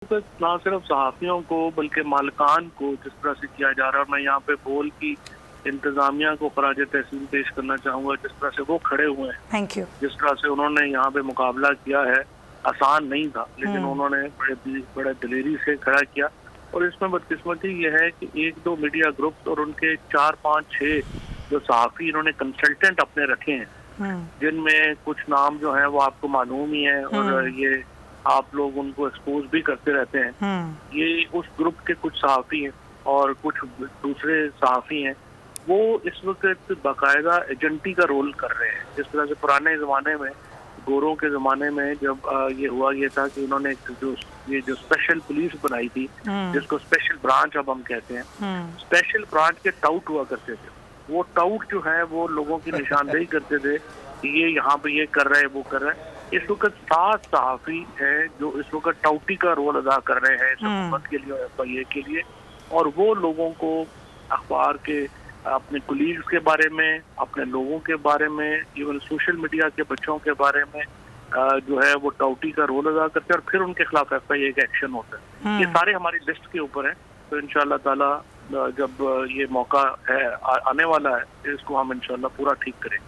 ना सिर्फ सहाफ़ियों को बल्कि मालिकान को जिस तरह से किया जा रहा है, और मैं यहाँ पे बोल की इंतज़ामिया को खराज तहसीन पेश करना चाहूँगा। जिस तरह से वो खड़े हुए हैं, थैंक यू। जिस तरह से उन्होंने यहाँ पे मुकाबला किया है, आसान नहीं था, लेकिन उन्होंने बड़े दिलेरी से खड़ा किया। और इसमें बदकिस्मती ये है कि 1-2 मीडिया ग्रुप्स और उनके 4-5-6 जो सहाफ़ी इन्होंने कंसल्टेंट अपने रखे हैं, जिनमें कुछ नाम जो हैं वो आपको मालूम ही है, और ये आप लोग उनको एक्सपोज भी करते रहते हैं। ये उस ग्रुप के कुछ सहाफ़ी हैं और कुछ दूसरे सहाफ़ी हैं, वो इस वक्त बाकायदा एजेंटी का रोल कर रहे हैं। जिस तरह से पुराने ज़माने में, गोरों के ज़माने में जब ये हुआ ये था कि उन्होंने जो स्पेशल पुलिस बनाई थी, जिसको स्पेशल ब्रांच अब हम कहते हैं, स्पेशल ब्रांच के टाउट हुआ करते थे। वो टाउट जो है वो लोगों की निशानदेही करते थे कि ये यहाँ पे ये कर रहे हैं, वो कर रहे हैं। इस वक्त 7 सहाफ़ी हैं जो इस वक्त टाउटी का रोल अदा कर रहे हैं इस हुकूमत के लिए और FIA के लिए, और वो लोगों को अखबार के अपने कुलीग्स के बारे में, अपने लोगों के बारे में, इवन सोशल मीडिया के बच्चों के बारे में जो है वो टाउटी का रोल अदा करते हैं, और फिर उनके खिलाफ FIA का एक्शन होता है। ये सारे हमारी लिस्ट के ऊपर हैं। तो इंशाअल्लाह ताला जब ये मौका है आने वाला है, इसको हम इंशाअल्लाह पूरा ठीक करेंगे।